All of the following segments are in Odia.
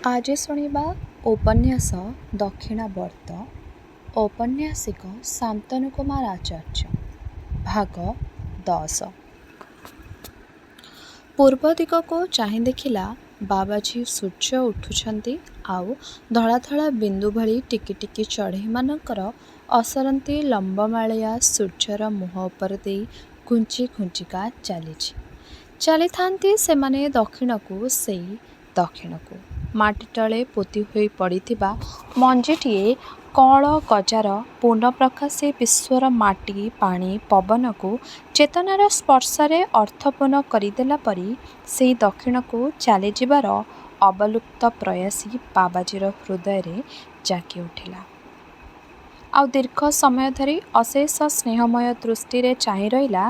ଆଜି ଶୁଣିବା ଉପନ୍ୟାସ ଦକ୍ଷିଣାବର୍ତ୍ତ। ଔପନ୍ୟାସିକ ଶାନ୍ତନୁ କୁମାର ଆଚାର୍ଯ୍ୟ। ଭାଗ 10। ପୂର୍ବ ଦିଗକୁ ଚାହିଁ ଦେଖିଲା ବାବାଜୀ ସୂର୍ଯ୍ୟ ଉଠୁଛନ୍ତି ଆଉ ଧଳା ଧଳା ବିନ୍ଦୁ ଭଳି ଟିକି ଟିକି ଚଢ଼େଇମାନଙ୍କର ଅସରନ୍ତି ଲମ୍ବମାଳିଆ ସୂର୍ଯ୍ୟର ମୁହଁ ଉପର ଦେଇ ଘୁଞ୍ଚି ଘୁଞ୍ଚିକା ଚାଲିଥାନ୍ତି ସେମାନେ ଦକ୍ଷିଣକୁ। ସେଇ ଦକ୍ଷିଣକୁ ମାଟି ତଳେ ପୋତି ହୋଇ ପଡ଼ିଥିବା ମଞ୍ଜିଟିଏ କଅଁଳ ଗଜାର ପୂର୍ଣ୍ଣପ୍ରକାଶୀ ବିଶ୍ୱର ମାଟି ପାଣି ପବନକୁ ଚେତନାର ସ୍ପର୍ଶରେ ଅର୍ଥପୂର୍ଣ୍ଣ କରିଦେଲା ପରି ସେଇ ଦକ୍ଷିଣକୁ ଚାଲିଯିବାର ଅବଲୁପ୍ତ ପ୍ରୟାସୀ ବାବାଜୀର ହୃଦୟରେ ଜାଗି ଉଠିଲା। ଆଉ ଦୀର୍ଘ ସମୟ ଧରି ଅଶେଷ ସ୍ନେହମୟ ଦୃଷ୍ଟିରେ ଚାହିଁ ରହିଲା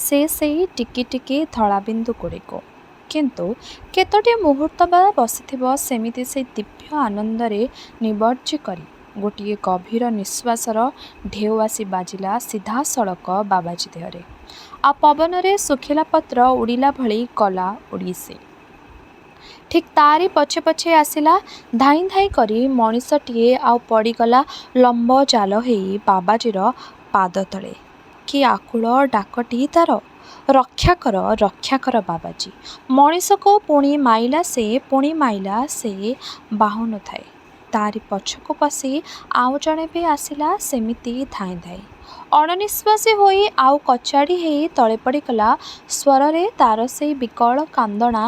ସେ ସେଇ ଟିକି ଟିକି ଧଳା ବିନ୍ଦୁ ଗୁଡ଼ିକୁ। କିନ୍ତୁ କେତୋଟି ମୁହୂର୍ତ୍ତ ବା ବସିଥିବ ସେମିତି ସେଇ ଦିବ୍ୟ ଆନନ୍ଦରେ ନିମଜ୍ଜ କରି। ଗୋଟିଏ ଗଭୀର ନିଶ୍ୱାସର ଢେଉ ଆସି ବାଜିଲା ସିଧାସଳଖ ବାବାଜୀ ଦେହରେ। ଆଉ ପବନରେ ଶୁଖିଲା ପତ୍ର ଉଡ଼ିଲା ଭଳି ଗଲା ଉଡ଼ି ସେ। ଠିକ୍ ତାରି ପଛେ ପଛେ ଆସିଲା ଧାଇଁ ଧାଇଁ କରି ମଣିଷଟିଏ ଆଉ ପଡ଼ିଗଲା ଲମ୍ବ ଜାଲ ହେଇ ବାବାଜୀର ପାଦ ତଳେ। କି ଆକୁଳ ଡାକଟି ତା'ର! ରକ୍ଷା କର ବାବାଜୀ! ମଣିଷକୁ ପୁଣି ମାଇଲା ସେ ବାହୁନୁ ଥାଏ। ତାରି ପଛକୁ ପଶି ଆଉ ଜଣେ ବି ଆସିଲା ସେମିତି ଧାଇଁ ଧାଇଁ। ଅଣନିଶ୍ୱାସୀ ହୋଇ ଆଉ କଚାଡ଼ି ହେଇ ତଳେ ପଡ଼ିଗଲା ସ୍ୱରରେ ତା'ର ସେଇ ବିକଳ କାନ୍ଦଣା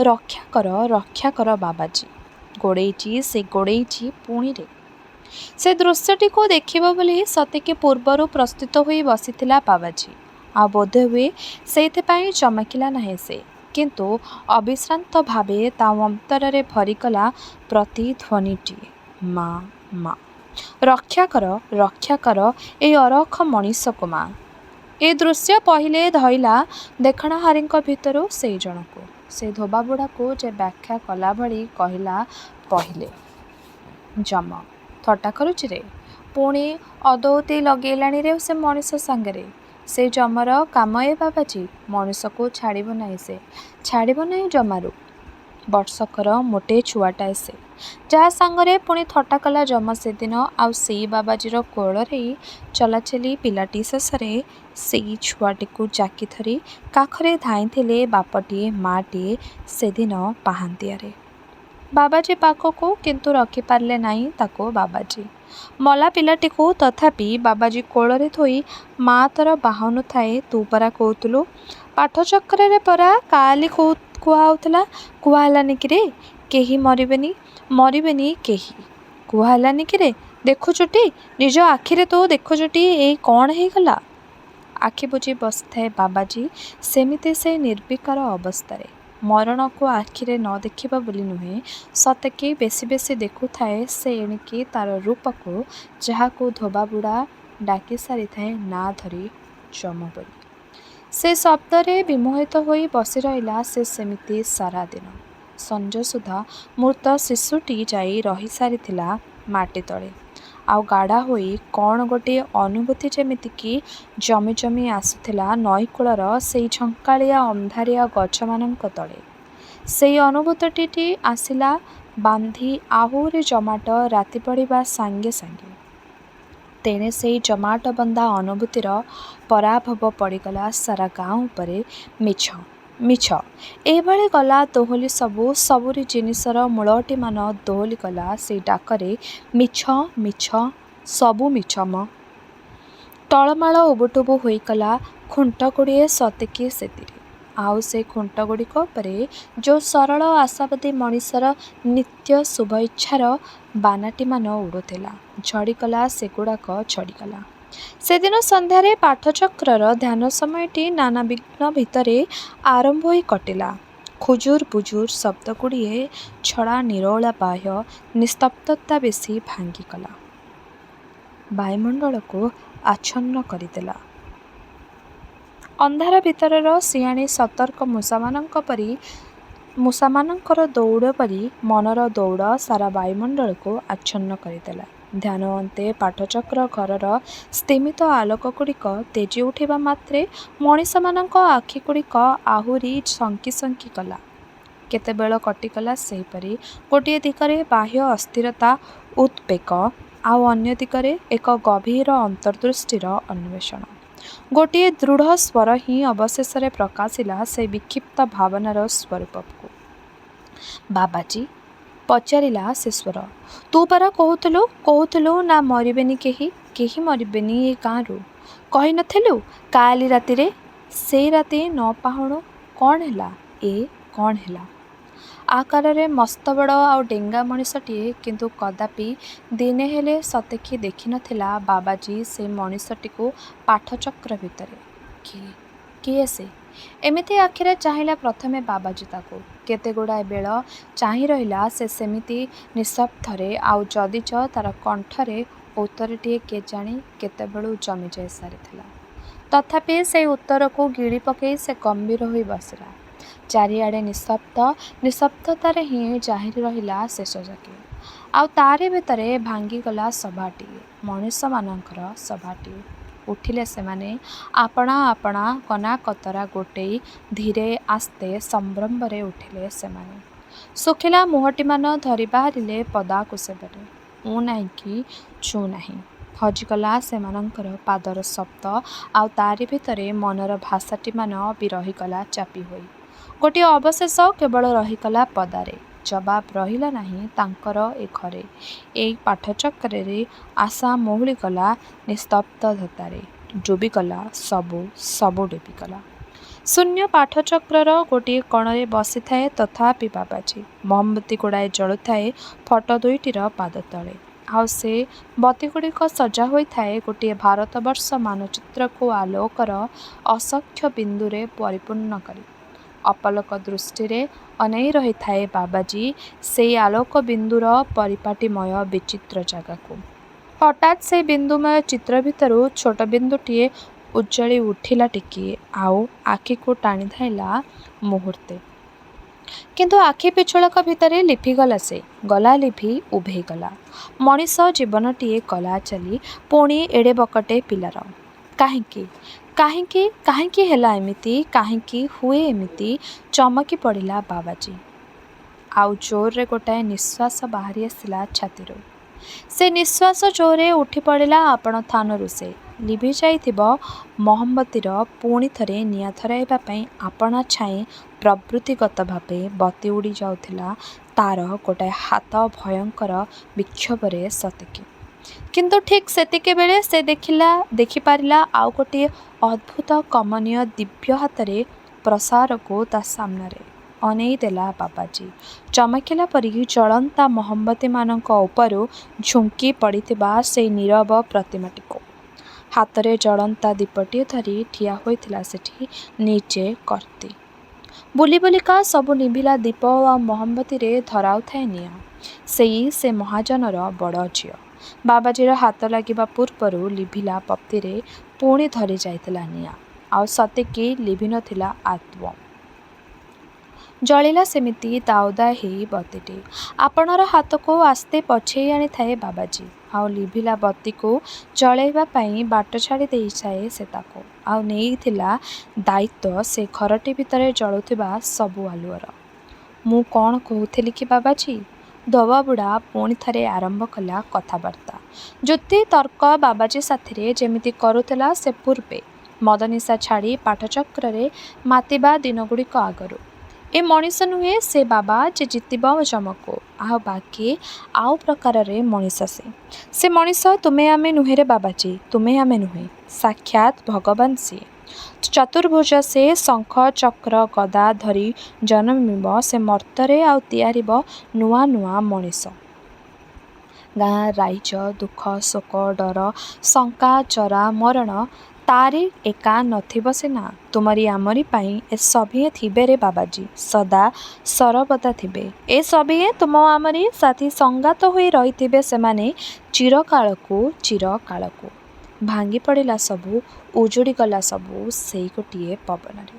ରକ୍ଷା କର ବାବାଜୀ! ଗୋଡ଼େଇଛି ପୁଣିରେ। ସେ ଦୃଶ୍ୟଟିକୁ ଦେଖିବ ବୋଲି ସତେକି ପୂର୍ବରୁ ପ୍ରସ୍ତୁତ ହୋଇ ବସିଥିଲା ବାବାଜୀ। ଆଉ ବୋଧହୁଏ ସେଇଥିପାଇଁ ଚମକିଲା ନାହିଁ ସେ। କିନ୍ତୁ ଅବିଶ୍ରାନ୍ତ ଭାବେ ତା ଅନ୍ତରରେ ଭରିଗଲା ପ୍ରତିଧ୍ୱନିଟିଏ, ମା! ରକ୍ଷା କର ଏଇ ଅରଖ ମଣିଷକୁ ମା! ଏ ଦୃଶ୍ୟ ପହିଲେ ଧଇଲା ଦେଖଣାହାରୀଙ୍କ ଭିତରୁ ସେଇ ଜଣକୁ। ସେ ଧୋବାବୁଢ଼ାକୁ ଯେ ବ୍ୟାଖ୍ୟା କଲା ଭଳି କହିଲା ପହିଲେ। ଯମ! ଥଟ୍ଟା କରୁଛିରେ? ପୁଣି ଅଦଉତି ଲଗେଇଲାଣି ରେ ସେ ମଣିଷ ସାଙ୍ଗରେ। ସେ ଯମର କାମ ଏ ବାବାଜୀ! ମଣିଷକୁ ଛାଡ଼ିବ ନାହିଁ ଜମାରୁ। ବର୍ଷକର ମୋଟେ ଛୁଆଟାଏ ସେ। ଯାହା ସାଙ୍ଗରେ ପୁଣି ଥଟ୍ଟା କଲା ଯମ ସେଦିନ ଆଉ ସେଇ ବାବାଜୀର କୋଳରେ ଚଲାଚଲି ପିଲାଟି ଶେଷରେ ସେଇ ଛୁଆଟିକୁ ଜାକି ଧରି କାଖରେ ଧାଇଁଥିଲେ ବାପଟିଏ ମାଟିଏ ସେଦିନ ପାହାନ୍ତିଆରେ। ବାବାଜୀ ପାଖକୁ କିନ୍ତୁ ରଖିପାରିଲେ ନାହିଁ ତାକୁ ବାବାଜୀ। ମଲା ପିଲାଟିକୁ ତଥାପି ବାବାଜୀ କୋଳରେ ଥୋଇ ମା ତୋର ବାହୁନୁ ଥାଏ ତୁ ପରା କହୁଥିଲୁ। ପାଠଚକ୍ରରେ ପରା କାଲି କୁହାହେଉଥିଲା। କୁହା ହେଲାନି କିରେ? କେହି ମରିବେନି କେହି। କୁହା ହେଲାନି କିରେ? ଦେଖୁଛୁଟି ନିଜ ଆଖିରେ ତୁ ଦେଖୁଛୁଟି ଏଇ କ'ଣ ହେଇଗଲା। ଆଖି ବୁଜି ବସିଥାଏ ବାବାଜୀ ସେମିତି ସେଇ ନିର୍ବିକାର ଅବସ୍ଥାରେ। ମରଣକୁ ଆଖିରେ ନ ଦେଖିବ ବୋଲି ନୁହେଁ, ସତେକି ବେଶୀ ବେଶୀ ଦେଖୁଥାଏ ସେ ଏଣିକି ତା'ର ରୂପକୁ, ଯାହାକୁ ଧୋବାବୁଢ଼ା ଡାକି ସାରିଥାଏ ନାଁ ଧରି ଯମ ବୋଲି। ସେ ଶବ୍ଦରେ ବିମୋହିତ ହୋଇ ବସି ରହିଲା ସେ ସେମିତି ସାରା ଦିନ। ସଞ୍ଜ ସୁଦ୍ଧା ମୃତ ଶିଶୁଟି ଯାଇ ରହିସାରିଥିଲା ମାଟି ତଳେ। ଆଉ ଗାଢ଼ା ହୋଇ କ'ଣ ଗୋଟିଏ ଅନୁଭୂତି ଯେମିତିକି ଜମି ଆସୁଥିଲା ନଈକୂଳର ସେଇ ଝଙ୍କାଳିଆ ଅନ୍ଧାରିଆ ଗଛମାନଙ୍କ ତଳେ। ସେଇ ଅନୁଭୂତିଟି ଆସିଲା ବାନ୍ଧି ଆହୁରି ଜମାଟ ରାତି ପଡ଼ିବା ସାଙ୍ଗେ ସାଙ୍ଗେ। ତେଣେ ସେଇ ଜମାଟ ବନ୍ଧା ଅନୁଭୂତିର ପରାଭବ ପଡ଼ିଗଲା ସାରା ଗାଁ ଉପରେ। ମିଛ ଏଇଭଳି ଗଲା ଦୋହଲି ସବୁରି ଜିନିଷର ମୂଳଟିମାନ ଦୋହଲି ଗଲା ସେଇ ଡାକରେ ମିଛ ସବୁ ମିଛ ମ। ଟଳମାଳ ଉବୁଟୁବୁ ହୋଇଗଲା ଖୁଣ୍ଟଗୁଡ଼ିଏ ସତେକି ସେଥିରେ। ଆଉ ସେ ଖୁଣ୍ଟଗୁଡ଼ିକ ଉପରେ ଯୋଉ ସରଳ ଆଶାବାଦୀ ମଣିଷର ନିତ୍ୟ ଶୁଭ ଇଚ୍ଛାର ବାନାଟିମାନ ଉଡ଼ୁଥିଲା, ଝଡ଼ିଗଲା ସେଗୁଡ଼ାକ ଝଡ଼ିଗଲା। ସେଦିନ ସନ୍ଧ୍ୟାରେ ପାଠଚକ୍ରର ଧ୍ୟାନ ସମୟଟି ନାନା ବିଘ୍ନ ଭିତରେ ଆରମ୍ଭ ହୋଇ କଟିଲା। ଖୁଜୁର ବୁଜୁର ଶବ୍ଦଗୁଡ଼ିଏ ଛଡ଼ା ନିରୋଳା ବାହ୍ୟ ନିସ୍ତବ୍ଧତା ବେଶୀ ଭାଙ୍ଗିଗଲା। ବାୟୁମଣ୍ଡଳକୁ ଆଚ୍ଛନ୍ନ କରିଦେଲା। ଅନ୍ଧାର ଭିତରର ସିଆଣୀ ସତର୍କ ମୂଷାମାନଙ୍କର ଦୌଡ଼ ପରି ମନର ଦୌଡ଼ ସାରା ବାୟୁମଣ୍ଡଳକୁ ଆଚ୍ଛନ୍ନ କରିଦେଲା। ଧ୍ୟାନ ଅନ୍ତେ ପାଠଚକ୍ର ଘରର ସ୍ତିମିତ ଆଲୋକଗୁଡ଼ିକ ତେଜି ଉଠିବା ମାତ୍ରେ ମଣିଷମାନଙ୍କ ଆଖିଗୁଡ଼ିକ ଆହୁରି ସଙ୍କି ଗଲା। କେତେବେଳ କଟିଗଲା ସେହିପରି। ଗୋଟିଏ ଦିଗରେ ବାହ୍ୟ ଅସ୍ଥିରତା ଉଦ୍ବେଗ, ଆଉ ଅନ୍ୟ ଦିଗରେ ଏକ ଗଭୀର ଅନ୍ତର୍ଦୃଷ୍ଟିର ଅନ୍ୱେଷଣ। ଗୋଟିଏ ଦୃଢ଼ ସ୍ୱର ହିଁ ଅବଶେଷରେ ପ୍ରକାଶିଲା ସେ ବିକ୍ଷିପ୍ତ ଭାବନାର ସ୍ୱରୂପକୁ। ବାବାଜୀ, ପଚାରିଲା ସେ ସ୍ୱର, ତୁ ପରା କହୁଥିଲୁ ନା ମରିବେନି କେହି ମରିବେନି ଏ ଗାଁରୁ। କହି ନଥିଲୁ କାଲି ରାତିରେ? ସେଇ ରାତି 9 ପାହୁଣୁ କ'ଣ ହେଲା? ଆକାରରେ ମସ୍ତବଡ଼ ଆଉ ଡେଙ୍ଗା ମଣିଷଟିଏ, କିନ୍ତୁ କଦାପି ଦିନେ ହେଲେ ସତେକି ଦେଖିନଥିଲା ବାବାଜୀ ସେ ମଣିଷଟିକୁ ପାଠଚକ୍ର ଭିତରେ। କିଏ ସେ? ଏମିତି ଆଖିରେ ଚାହିଁଲା ପ୍ରଥମେ ବାବାଜୀ ତାକୁ। କେତେଗୁଡ଼ାଏ ବେଳ ଚାହିଁ ରହିଲା ସେ ସେମିତି ନିସ୍ଶବ୍ଦରେ, ଆଉ ଯଦିଚ ତା'ର କଣ୍ଠରେ ଉତ୍ତରଟିଏ କେଜାଣି କେତେବେଳୁ ଜମିଯାଇ ସାରିଥିଲା। ତଥାପି ସେଇ ଉତ୍ତରକୁ ଗିଳି ପକାଇ ସେ ଗମ୍ଭୀର ହୋଇ ବସିଲା। ଚାରିଆଡ଼େ ନିସ୍ଶବ୍ଦତାରେ ହିଁ ଜାହିର ରହିଲା ଶେଷଯାକେ। ଆଉ ତାରି ଭିତରେ ଭାଙ୍ଗିଗଲା ସଭାଟିଏ, ମଣିଷମାନଙ୍କର ସଭାଟିଏ। ଉଠିଲେ ସେମାନେ, ଆପଣା ଆପଣା କନାକତରା ଗୋଟେଇ, ଧୀରେ ଆସ୍ତେ ସମ୍ଭ୍ରମରେ ଉଠିଲେ ସେମାନେ। ଶୁଖିଲା ମୁହଁଟିମାନ ଧରି ବାହାରିଲେ ପଦାକୁଶବରେ। ''ଉ ନାହିଁ କି ଛୁଁ ନାହିଁ'' ହଜିଗଲା ସେମାନଙ୍କର ପାଦର ଶବ୍ଦ, ଆଉ ତାରି ଭିତରେ ମନର ଭାଷାଟିମାନ ବି ରହିଗଲା ଚାପି ହୋଇ। ଗୋଟିଏ ଅବଶେଷ କେବଳ ରହିଗଲା ପଦାରେ। ଜବାବ ରହିଲା ନାହିଁ ତାଙ୍କର ଏ ଘରେ, ଏଇ ପାଠଚକ୍ରରେ। ଆଶା ମଉଳିଗଲା ନିସ୍ତବ୍ଧତାରେ। ଡୁବିଗଲା ସବୁ ଡୁବିଗଲା। ଶୂନ୍ୟ ପାଠଚକ୍ରର ଗୋଟିଏ କଣରେ ବସିଥାଏ ତଥାପି ବାବାଜୀ। ମହମବତୀ ଗୁଡ଼ାଏ ଜଳୁଥାଏ ଫଟ ଦୁଇଟିର ପାଦ ତଳେ। ଆଉ ସେ ବତୀଗୁଡ଼ିକ ସଜା ହୋଇଥାଏ ଗୋଟିଏ ଭାରତବର୍ଷ ମାନଚିତ୍ରକୁ ଆଲୋକର ଅସଂଖ୍ୟ ବିନ୍ଦୁରେ ପରିପୂର୍ଣ୍ଣ କରି। ଅପଲକ ଦୃଷ୍ଟିରେ ଅନେଇ ରହିଥାଏ ବାବାଜୀ ସେଇ ଆଲୋକ ବିନ୍ଦୁର ପରିପାଟୀମୟ ବିଚିତ୍ର ଜାଗାକୁ। ହଠାତ୍ ସେଇ ବିନ୍ଦୁମୟ ଚିତ୍ର ଭିତରୁ ଛୋଟ ବିନ୍ଦୁଟିଏ ଉଜ୍ଜଳି ଉଠିଲା ଟିକିଏ, ଆଉ ଆଖିକୁ ଟାଣିଧାଇଁଲା ମୁହୂର୍ତ୍ତେ। କିନ୍ତୁ ଆଖି ପିଛୁଳକ ଭିତରେ ଲିଭିଗଲା ସେ। ଗଲା ଲିଭି ଉଭେଇଗଲା। ମଣିଷ ଜୀବନଟିଏ ଗଲା ଚାଲି, ପୁଣି ଏଡ଼େ ବକଟେ ପିଲାର। କାହିଁକି ହେଲା ଏମିତି? କାହିଁକି ହୁଏ ଏମିତି? ଚମକି ପଡ଼ିଲା ବାବାଜୀ। ଆଉ ଜୋରରେ ଗୋଟାଏ ନିଶ୍ୱାସ ବାହାରି ଆସିଲା ଛାତିରୁ। ସେ ନିଶ୍ୱାସ ଜୋରରେ ଉଠିପଡ଼ିଲା ଆପଣା ଥାନରୁ ସେ। ଲିଭିଯାଇଥିବା ମହମବତୀର ପୁଣି ଥରେ ନିଆଁ ଧରାଇବା ପାଇଁ ଆପଣା ଛାଏଁ ପ୍ରବୃତ୍ତିଗତ ଭାବେ ବତି ଉଡ଼ି ଯାଉଥିଲା ତା'ର ଗୋଟାଏ ହାତ ଭୟଙ୍କର ବିକ୍ଷୋଭରେ ସତେକି। କିନ୍ତୁ ଠିକ୍ ସେତିକିବେଳେ ସେ ଦେଖିପାରିଲା ଆଉ ଗୋଟିଏ ଅଦ୍ଭୁତ କମନୀୟ ଦିବ୍ୟ ହାତର ପ୍ରସାରକୁ ତା' ସାମ୍ନାରେ। ଅନେଇ ଦେଲା ବାବାଜୀ, ଚମକିଲା ପରି ଜଳନ୍ତା ମହମବତୀମାନଙ୍କ ଉପରୁ ଝୁଙ୍କି ପଡ଼ିଥିବା ସେଇ ନୀରବ ପ୍ରତିମାଟିକୁ। ହାତରେ ଜଳନ୍ତା ଦୀପଟିଏ ଧରି ଠିଆ ହୋଇଥିଲା ସେଠି ନିଜେ କର୍ତ୍ତି। ବୁଲି ବୁଲିକା ସବୁ ନିଭିଲା ଦୀପ ଆଉ ମହମବତୀରେ ଧରାଉଥାଏ ନିଆଁ। ସେ ମହାଜନର ବଡ଼ ଝିଅ। ବାବାଜୀର ହାତ ଲାଗିବା ପୂର୍ବରୁ ଲିଭିଲା ବତୀରେ ପୁଣି ଧରି ଯାଇଥିଲା ନିଆଁ। ଆଉ ସତେକି ଲିଭି ନଥିଲା ଆଦୌ। ଜଳିଲା ସେମିତି ଦାଉଦାଉ ହେଇ ବତୀଟି। ଆପଣାର ହାତକୁ ଆସ୍ତେ ପଛେଇ ଆଣିଥାଏ ବାବାଜୀ। ଆଉ ଲିଭିଲା ବତୀକୁ ଜଳାଇବା ପାଇଁ ବାଟ ଛାଡ଼ି ଦେଇଥାଏ ସେ ତାକୁ। ଆଉ ନେଇଥିଲା ଦାୟିତ୍ୱ ସେ ଘରଟି ଭିତରେ ଜଳୁଥିବା ସବୁ ଆଲୁଅର। ''ମୁଁ କ'ଣ କହୁଥିଲି କି ବାବାଜୀ? '' ଧୋବାବୁଢ଼ା ପୁଣି ଥରେ ଆରମ୍ଭ କଲା କଥାବାର୍ତ୍ତା। ଯୁକ୍ତି ତର୍କ ବାବାଜୀ ସାଥିରେ ଯେମିତି କରୁଥିଲା ସେ ପୂର୍ବେ, ମଦନିଶା ଛାଡ଼ି ପାଠଚକ୍ରରେ ମାତିବା ଦିନଗୁଡ଼ିକ ଆଗରୁ। ଏ ମଣିଷ ନୁହେଁ ସେ ବାବା ଯେ ଜିତିବ ଯମକୁ। ବାକି ଆଉ ପ୍ରକାରରେ ମଣିଷ ସେ। ସେ ମଣିଷ ତୁମେ ଆମେ ନୁହେଁ ରେ ବାବାଜୀ, ତୁମେ ଆମେ ନୁହେଁ। ସାକ୍ଷାତ୍ ଭଗବାନ ସିଏ। ଚତୁର୍ଭୁଜ ସେ, ଶଙ୍ଖ ଚକ୍ର ଗଦା ଧରି ଜନମିବ ସେ ମର୍ତ୍ତ୍ୟରେ, ଆଉ ତିଆରିବ ନୂଆ ନୂଆ ମଣିଷ। ଗାଁ ରାଇଜ, ଦୁଃଖ ଶୋକ ଡର ଶଙ୍କା ଜରା ମରଣ ତାରି ଏକା ନଥିବ ସିନା, ତୁମରି ଆମରି ପାଇଁ ଏ ସଭିଏଁ ଥିବେ ରେ ବାବାଜୀ, ସଦା ସରବଦା ଥିବେ। ଏ ସଭିଏଁ ତୁମ ଆମରି ସାଥୀ ସଙ୍ଗାତ ହୋଇ ରହିଥିବେ ସେମାନେ ଚିରକାଳକୁ। ଭାଙ୍ଗି ପଡ଼ିଲା ସବୁ, ଉଜୁଡ଼ିଗଲା ସବୁ ସେଇ ଗୋଟିଏ ପବନରେ।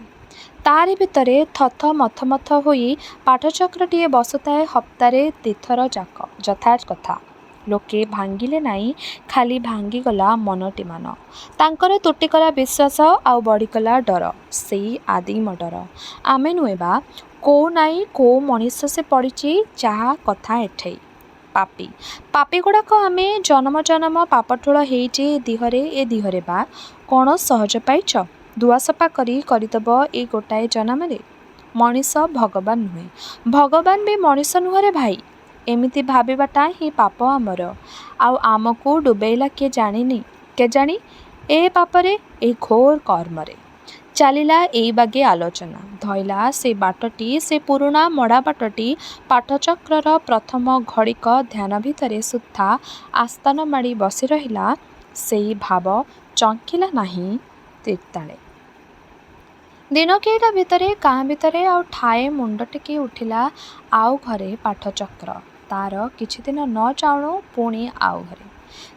ତାରି ଭିତରେ ଥଥ ମଥମଥ ହୋଇ ପାଠଚକ୍ରଟିଏ ବସୁଥାଏ ହପ୍ତାରେ 2 ଥର ଯାକ ଯଥାକଥା। ଲୋକେ ଭାଙ୍ଗିଲେ ନାହିଁ, ଖାଲି ଭାଙ୍ଗିଗଲା ମନଟିମାନ। ତାଙ୍କର ତୁଟିଗଲା ବିଶ୍ୱାସ, ଆଉ ବଢ଼ିଗଲା ଡର। ସେଇ ଆଦିମ ଡର। ଆମେ ନୁହେଁ ବା, କୋଉ ନାଇଁ କୋଉ ମଣିଷ ସେ ପଡ଼ିଛି ଯାହା କଥା ଏଠେଇ। ପାପି ପାପି ଗୁଡ଼ାକ ଆମେ ଜନମ ଜନମ ପାପଠୁଳ ହେଇଛି ଏ ଦିହରେ ବା କ'ଣ ସହଜ ପାଇଛ? ଧୁଆ ସଫା କରିଦେବ ଏଇ ଗୋଟାଏ ଜନମରେ। ମଣିଷ ଭଗବାନ ନୁହେଁ, ଭଗବାନ ବି ମଣିଷ ନୁହଁରେ ଭାଇ। ଏମିତି ଭାବିବାଟା ହିଁ ପାପ ଆମର। ଆଉ ଆମକୁ ଡୁବେଇଲା କିଏ କେଜାଣି ଏ ପାପରେ, ଏ ଘୋର କର୍ମରେ। ଚାଲିଲା ଏଇ ବାଗେ ଆଲୋଚନା। ଧଇଲା ସେ ବାଟଟି, ସେ ପୁରୁଣା ମଡ଼ା ବାଟଟି। ପାଠଚକ୍ରର ପ୍ରଥମ ଘଡ଼ିକ ଧ୍ୟାନ ଭିତରେ ସୁଦ୍ଧା ଆସ୍ଥାନ ମାଡ଼ି ବସି ରହିଲା ସେଇ ଭାବ, ଚଙ୍କିଲା ନାହିଁ ତୀର୍ତ୍ତାଳେ। ଦିନ କେଇଟା ଭିତରେ କାଁ ଭିତରେ ଆଉ ଠାଏ ମୁଣ୍ଡ ଟେକି ଉଠିଲା ଆଉ ଘରେ ପାଠଚକ୍ର। ତାର କିଛିଦିନ ନ ଯାଉଣୁ ପୁଣି ଆଉ ଘରେ।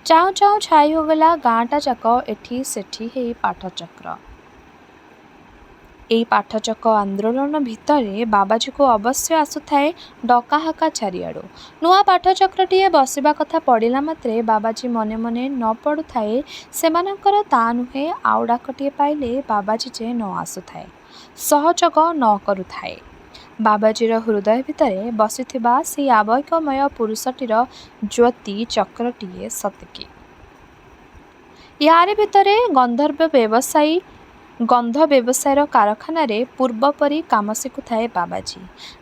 ଚାହୁଁ ଚାହୁଁ ଛାଇ ହୋଇଗଲା ଗାଁଟା ଯାକ ଏଠି ସେଠି ହେଇ ପାଠଚକ୍ର। ଏଇ ପାଠଚକ ଆନ୍ଦୋଳନ ଭିତରେ ବାବାଜୀକୁ ଅବଶ୍ୟ ଆସୁଥାଏ ଡକାହାକା ଚାରିଆଡ଼ୁ। ନୂଆ ପାଠଚକ୍ରଟିଏ ବସିବା କଥା ପଡ଼ିଲା ମାତ୍ରେ ବାବାଜୀ ମନେ ମନେ ନ ପଡ଼ୁଥାଏ ସେମାନଙ୍କର ତା ନୁହେଁ, ଆଉ ଡାକଟିଏ ପାଇଲେ ବାବାଜୀ ଯେ ନ ଆସୁଥାଏ, ସହଯୋଗ ନ କରୁଥାଏ। ବାବାଜୀର ହୃଦୟ ଭିତରେ ବସିଥିବା ସେଇ ଆବେଗମୟ ପୁରୁଷଟିର ଜ୍ୟୋତି ଚକ୍ରଟିଏ ସତେକି। ୟାରି ଭିତରେ ଗନ୍ଧ ବ୍ୟବସାୟର କାରଖାନାରେ ପୂର୍ବ ପରି କାମ ଶିଖୁଥାଏ ବାବାଜୀ।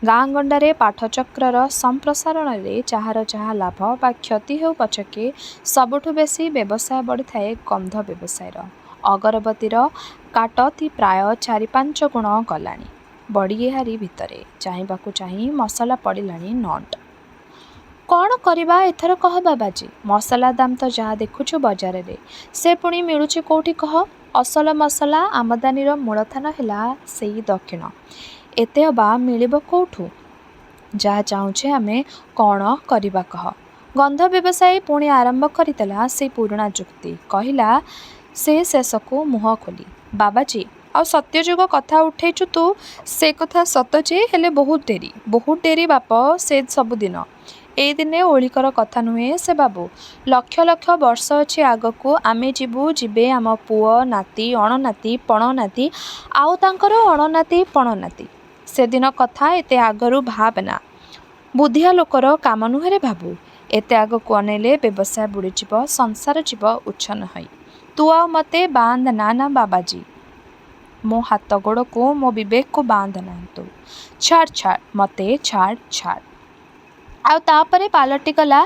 ଗାଁ ଗଣ୍ଡାରେ ପାଠଚକ୍ରର ସମ୍ପ୍ରସାରଣରେ ଯାହାର ଯାହା ଲାଭ ବା କ୍ଷତି ହେଉ ପଛକେ ସବୁଠୁ ବେଶୀ ବ୍ୟବସାୟ ବଢ଼ିଥାଏ ଗନ୍ଧ ବ୍ୟବସାୟର। ଅଗରବତୀର କାଟତି ପ୍ରାୟ 4-5 ଗୁଣ ଗଲାଣି ବଢ଼ି। ଏହାରି ଭିତରେ ଚାହିଁବାକୁ ଚାହିଁ ମସଲା ପଡ଼ିଲାଣି ନଟ। କ'ଣ କରିବା ଏଥର କହ ବାବାଜୀ? ମସଲା ଦାମ ତ ଯାହା ଦେଖୁଛୁ ବଜାରରେ, ସେ ପୁଣି ମିଳୁଛି କୋଉଠି କହ? ଅସଲ ମସଲା ଆମଦାନୀର ମୂଳଥାନ ହେଲା ସେଇ ଦକ୍ଷିଣ। ଏତେ ଅବା ମିଳିବ କୋଉଠୁ? ଯାହା ଚାହୁଁଛେ ଆମେ କ'ଣ କରିବା କହ? ଗନ୍ଧ ବ୍ୟବସାୟୀ ପୁଣି ଆରମ୍ଭ କରିଦେଲା ସେଇ ପୁରୁଣା ଯୁକ୍ତି। କହିଲା ସେ ଶେଷକୁ ମୁହଁ ଖୋଲି, ବାବାଜୀ ଆଉ ସତ୍ୟଯୁଗ କଥା ଉଠେଇଛୁ ତୁ। ସେ କଥା ସତ ଯେ, ହେଲେ ବହୁତ ଡେରି ବାପ ସେ ସବୁ ଦିନ। ଏଇ ଦିନେ ଓଳିକର କଥା ନୁହେଁ ସେ ବାବୁ। ଲକ୍ଷ ଲକ୍ଷ ବର୍ଷ ଅଛି ଆଗକୁ ଆମେ ଯିବେ ଆମ ପୁଅ ନାତି, ଅଣନାତି, ପଣନାତି ଆଉ ତାଙ୍କର ଅଣନାତି ପଣନାତି। ସେଦିନ କଥା ଏତେ ଆଗରୁ ଭାବନା। ବୁଦ୍ଧିଆ ଲୋକର କାମ ନୁହେଁରେ ବାବୁ। ଏତେ ଆଗକୁ ଅନେଇଲେ ବ୍ୟବସାୟ ବୁଡ଼ିଯିବ, ସଂସାର ଯିବ ଉଚ୍ଛନ୍ନ ହୋଇ। ତୁ ଆଉ ମତେ ବାନ୍ଧନା ନା ବାବାଜୀ। ମୋ ହାତ ଗୋଡ଼କୁ, ମୋ ବିବେକକୁ ବାନ୍ଧନା ତୁ। ଛାଡ଼ ମତେ ଛାଡ଼। ଆଉ ତାପରେ ପାଲଟିଗଲା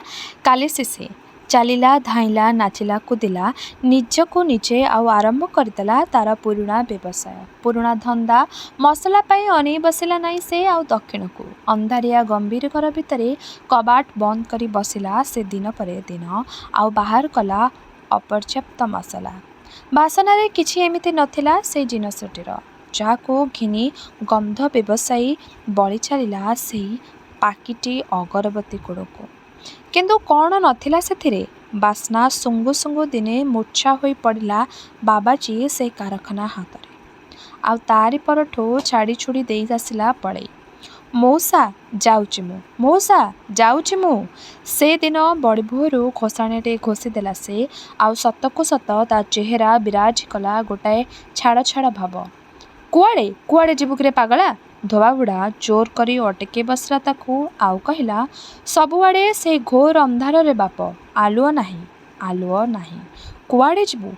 କାଲିସିସି। ଚାଲିଲା, ଧାଇଁଲା, ନାଚିଲା, କୁଦିଲା, ନିଜକୁ ନିଜେ ଆଉ ଆରମ୍ଭ କରିଦେଲା ତାର ପୁରୁଣା ବ୍ୟବସାୟ, ପୁରୁଣା ଧନ୍ଦା। ମସଲା ପାଇଁ ଅନେଇ ବସିଲା ନାହିଁ ସେ ଆଉ ଦକ୍ଷିଣକୁ। ଅନ୍ଧାରିଆ ଗମ୍ଭୀର ଘର ଭିତରେ କବାଟ ବନ୍ଦ କରି ବସିଲା ସେ ଦିନ ପରେ ଦିନ, ଆଉ ବାହାର କଲା ଅପର୍ଯ୍ୟାପ୍ତ ମସଲା। ବାସନାରେ କିଛି ଏମିତି ନଥିଲା ସେଇ ଜିନିଷଟିର, ଯାହାକୁ ଘିନି ଗନ୍ଧ ବ୍ୟବସାୟୀ ବଳି ଚାଲିଲା ସେଇ ପାକିଟି ଅଗରବତୀ ଗୋଡ଼କୁ। କିନ୍ତୁ କ'ଣ ନଥିଲା ସେଥିରେ? ବାସ୍ନା ଶୁଙ୍ଗୁ ଶୁଙ୍ଗୁ ଦିନେ ମୂର୍ଚ୍ଛା ହୋଇ ପଡ଼ିଲା ବାବାଜୀ ସେଇ କାରଖାନା ହାତରେ। ଆଉ ତାରି ପରଠୁ ଛାଡ଼ି ଦେଇ ଆସିଲା ପଳେଇ। ମଉସା ଯାଉଛି ମୁଁ। ସେ ଦିନ ବଡ଼ି ଭୋରୁ ଘୋଷାଣିଟେ ଘୋଷିଦେଲା ସେ, ଆଉ ସତକୁ ସତ ତା ଚେହେରା ବିରାଜି କଲା ଗୋଟାଏ ଛାଡ଼ ଭାବ। କୁଆଡ଼େ ଯିବୁ କିରେ ପାଗଳା? ଧୋବାବୁଢ଼ା ଜୋର କରି ଅଟକେଇ ବସିଲା ତାକୁ, ଆଉ କହିଲା, ସବୁଆଡ଼େ ସେଇ ଘୋର ଅନ୍ଧାରରେ ବାପ, ଆଲୁଅ ନାହିଁ। କୁଆଡ଼େ ଯିବୁ?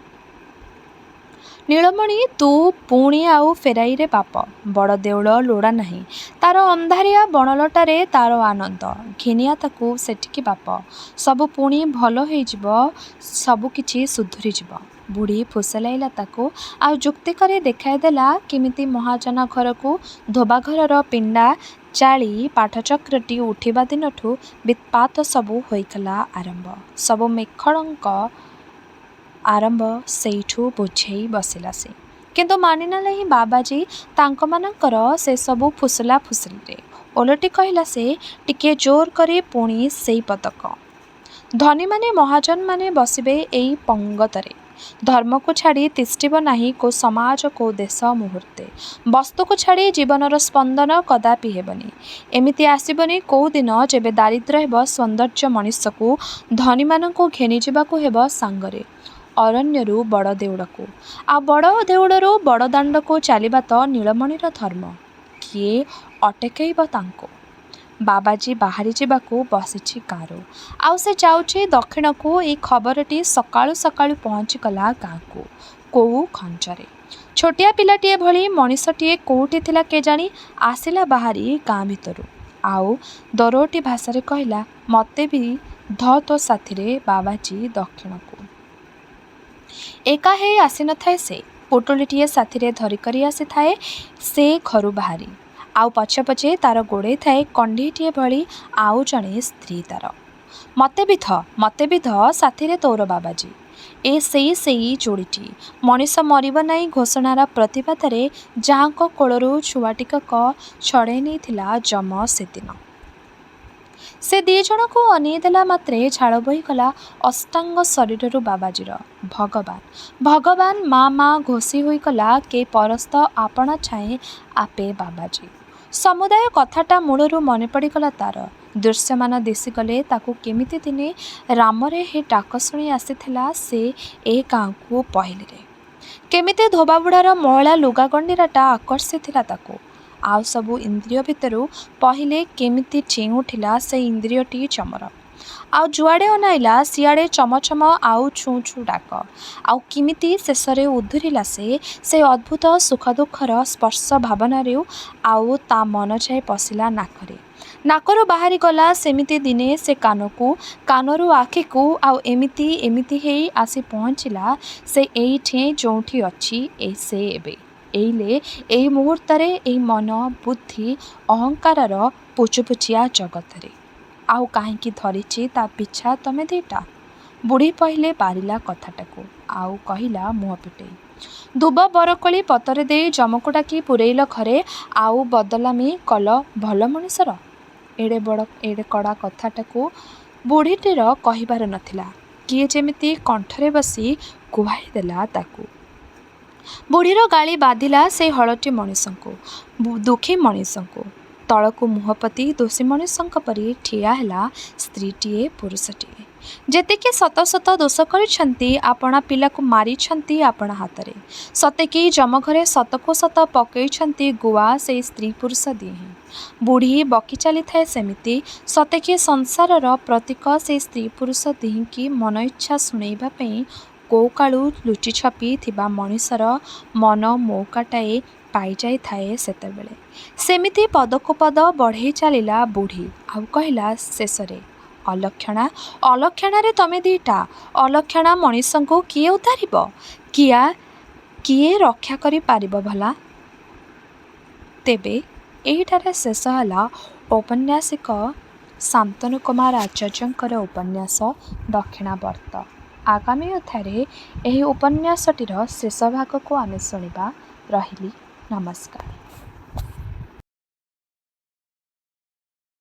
ନୀଳମଣି ତୁ ପୁଣି ଆଉ ଫେରାଇରେ ବାପ। ବଡ଼ ଦେଉଳ ଲୋଡ଼ା ନାହିଁ। ତାର ଅନ୍ଧାରିଆ ବଣଲଟାରେ ତାର ଆନନ୍ଦ। ଘିନିଆ ତାକୁ ସେଠିକି ବାପ। ସବୁ ପୁଣି ଭଲ ହେଇଯିବ, ସବୁ କିଛି ସୁଧୁରିଯିବ। ବୁଢ଼ୀ ଫୁସଲାଇଲା ତାକୁ, ଆଉ ଯୁକ୍ତି କରି ଦେଖାଇ ଦେଲା କେମିତି ମହାଜନ ଘରକୁ ଧୋବାଘରର ପିଣ୍ଡା ଚାଳି ପାଠଚକ୍ରଟି ଉଠିବା ଦିନଠୁ ବିତ୍ପାତ ସବୁ ହୋଇଗଲା ଆରମ୍ଭ। ସବୁ ମେଖଳଙ୍କ ଆରମ୍ଭ ସେଇଠୁ ବୁଝେଇ ବସିଲା ସେ। କିନ୍ତୁ ମାନିନେଲେ ବାବାଜୀ ତାଙ୍କମାନଙ୍କର ସେସବୁ ଫୁସଲାଫୁସଲିରେ। ଓଲଟି କହିଲା ସେ ଟିକିଏ ଜୋର କରି ପୁଣି ସେଇ ପଦକ। ଧନୀମାନେ ମହାଜନମାନେ ବସିବେ ଏଇ ପଙ୍ଗତରେ। ଧର୍ମକୁ ଛାଡ଼ି ତିଷ୍ଠିବ ନାହିଁ କୋଉ ସମାଜ, କୋଉ ଦେଶ ମୁହୂର୍ତ୍ତେ। ବସ୍ତୁକୁ ଛାଡ଼ି ଜୀବନର ସ୍ପନ୍ଦନ କଦାପି ହେବନି। ଏମିତି ଆସିବନି କୋଉ ଦିନ ଯେବେ ଦାରିଦ୍ର୍ୟ ହେବ ସୌନ୍ଦର୍ଯ୍ୟ ମଣିଷକୁ ଧନୀମାନଙ୍କୁ ଘେନିଯିବାକୁ ହେବ ସାଙ୍ଗରେ ଅରଣ୍ୟରୁ ବଡ଼ ଦେଉଳକୁ, ଆଉ ବଡ଼ ଦେଉଳରୁ ବଡ଼ ଦାଣ୍ଡକୁ ଚାଲିବା ତ ନୀଳମଣିର ଧର୍ମ। କିଏ ଅଟକେଇବ ତାଙ୍କୁ। ବାବାଜୀ ବାହାରି ଯିବାକୁ ବସିଛି ଗାଁରୁ। ଆଉ ସେ ଯାଉଛି ଦକ୍ଷିଣକୁ। ଏଇ ଖବରଟି ସକାଳୁ ସକାଳୁ ପହଞ୍ଚିଗଲା ଗାଁକୁ। କୋଉ ଖଞ୍ଜରେ ଛୋଟିଆ ପିଲାଟିଏ ଭଳି ମଣିଷଟିଏ କୋଉଠି ଥିଲା କେଜାଣି ଆସିଲା ବାହାରି ଗାଁ ଭିତରୁ। ଆଉ ଦରୋଟି ଭାଷାରେ କହିଲା, ମୋତେ ବି ଧ ତୋ ସାଥିରେ ବାବାଜୀ ଦକ୍ଷିଣକୁ। ଏକା ହେଇ ଆସିନଥାଏ ସେ, ପୁଟୁଳିଟିଏ ସାଥିରେ ଧରିକରି ଆସିଥାଏ ସେ ଘରୁ ବାହାରି। ଆଉ ପଛେ ପଛେ ତାର ଗୋଡ଼େଇଥାଏ କଣ୍ଢେଇଟିଏ ଭଳି ଆଉ ଜଣେ ସ୍ତ୍ରୀ ତାର। ମୋତେ ବି ଧ ସାଥିରେ ତୋର ବାବାଜୀ। ଏ ସେଇ ଯୋଡ଼ିଟି। ମଣିଷ ମରିବ ନାହିଁ ଘୋଷଣାର ପ୍ରତିବାଦରେ ଯାହାଙ୍କ କୋଳରୁ ଛୁଆଟିକକ ଛଡ଼େଇ ନେଇଥିଲା ଯମ ସେଦିନ। ସେ ଦି ଜଣଙ୍କୁ ଅନେଇ ଦେଲା ମାତ୍ରେ ଝାଳ ବୋହିଗଲା ଅଷ୍ଟାଙ୍ଗ ଶରୀରରୁ ବାବାଜୀର। ଭଗବାନ ମା ଘୋଷି ହୋଇଗଲା କେ ପରସ୍ତ ଆପଣା ଛାଏଁ ଆପେ ବାବାଜୀ। ସମୁଦାୟ କଥାଟା ମୂଳରୁ ମନେ ପଡ଼ିଗଲା ତାର। ଦୃଶ୍ୟମାନ ଦିଶିଗଲେ ତାକୁ କେମିତି ଦିନେ ରାମରେ ହେ ଡାକ ଶୁଣି ଆସିଥିଲା ସେ ଏ ଗାଁକୁ ପହିଲିରେ। କେମିତି ଧୋବାବୁଢ଼ାର ମଇଳା ଲୁଗାଗଣ୍ଡିରାଟା ଆକର୍ଷିଥିଲା ତାକୁ। ଆଉ ସବୁ ଇନ୍ଦ୍ରିୟ ଭିତରୁ ପହିଲେ କେମିତି ଚେଇଁ ଉଠିଲା ସେ ଇନ୍ଦ୍ରିୟଟି ଯମର। ଆଉ ଯୁଆଡ଼େ ଅନାଇଲା ସିଆଡ଼େ ଚମଚମ ଆଉ ଛୁଁ ଛୁଁ ଡାକ। ଆଉ କିମିତି ଶେଷରେ ଉଦ୍ଧୁରିଲା ସେ ଅଦ୍ଭୁତ ସୁଖ ଦୁଃଖର ସ୍ପର୍ଶ ଭାବନାରୁ। ଆଉ ତା ମନ ଯାଇ ପଶିଲା ନାକରୁ ବାହାରିଗଲା ସେମିତି ଦିନେ ସେ କାନରୁ ଆଖିକୁ। ଆଉ ଏମିତି ହେଇ ଆସି ପହଞ୍ଚିଲା ସେ ଏଇଠି ଯୋଉଠି ଅଛି ସେ ଏବେ। ଏଇଲେ ଏଇ ମୁହୂର୍ତ୍ତରେ ଏଇ ମନ ବୁଦ୍ଧି ଅହଙ୍କାରର ପୁଚୁପୁଚିଆ ଜଗତରେ। ଆଉ କାହିଁକି ଧରିଛି ତା ପିଛା ତମେ ଦିଟା? ବୁଢ଼ୀ ପହିଲେ ବାରିଲା କଥାଟାକୁ। ଆଉ କହିଲା ମୁହଁ ଫିଟେଇ, ଦୁବ ବରକୋଳି ପତର ଦେଇ ଯମକୁ ଡାକି ପୂରେଇଲ ଘରେ ଆଉ ବଦଲାମି କଲ ଭଲ ମଣିଷର। ଏଡ଼େ କଡ଼ା କଥାଟାକୁ ବୁଢ଼ୀଟିର କହିବାର ନଥିଲା। କିଏ ଯେମିତି କଣ୍ଠରେ ବସି କୁହାଇ ଦେଲା ତାକୁ। ବୁଢ଼ୀର ଗାଳି ବାଧିଲା ସେଇ ହଳଟି ମଣିଷଙ୍କୁ, ଦୁଃଖୀ ମଣିଷଙ୍କୁ। ତଳକୁ ମୁହଁ ପୋତି ଦୋଷୀ ମଣିଷଙ୍କ ପରି ଠିଆ ହେଲା ସ୍ତ୍ରୀଟିଏ ପୁରୁଷଟିଏ। ଯେତିକି ସତ ଦୋଷ କରିଛନ୍ତି, ଆପଣା ପିଲାକୁ ମାରିଛନ୍ତି ଆପଣା ହାତରେ। ସତେକି ଯମଘରେ ସତକୁ ସତ ପକେଇଛନ୍ତି ଗୁଆ ସେଇ ସ୍ତ୍ରୀ ପୁରୁଷ ଦିହେଁ। ବୁଢ଼ୀ ବକି ଚାଲିଥାଏ ସେମିତି। ସତେକି ସଂସାରର ପ୍ରତୀକ ସେଇ ସ୍ତ୍ରୀ ପୁରୁଷ ଦିହିଁକି ମନ ଇଚ୍ଛା ଶୁଣେଇବା ପାଇଁ କୋଉକାଳୁ ଲୁଚି ଛପି ଥିବା ମଣିଷର ମନ ମଉକାଟାଏ ପାଇଯାଇଥାଏ ସେତେବେଳେ। ସେମିତି ପଦକୁ ପଦ ବଢ଼େଇ ଚାଲିଲା ବୁଢ଼ୀ। ଆଉ କହିଲା ଶେଷରେ, ଅଲକ୍ଷଣାରେ ତମେ ଦିଟା। ଅଲକ୍ଷଣା ମଣିଷଙ୍କୁ କିଏ ଉଦ୍ଧାରିବ? କିଏ ରକ୍ଷା କରି ପାରିବ ଭଲା? ତେବେ ଏଇଠାରେ ଶେଷ ହେଲା ଔପନ୍ୟାସିକ ଶାନ୍ତନୁ କୁମାର ଆଚାର୍ଯ୍ୟଙ୍କର ଉପନ୍ୟାସ ଦକ୍ଷିଣାବର୍ତ୍ତ। ଆଗାମୀ ଅଧ୍ୟାୟରେ ଏହି ଉପନ୍ୟାସଟିର ଶେଷ ଭାଗକୁ ଆମେ ଶୁଣିବା। ରହିଲି, ନମସ୍କାର।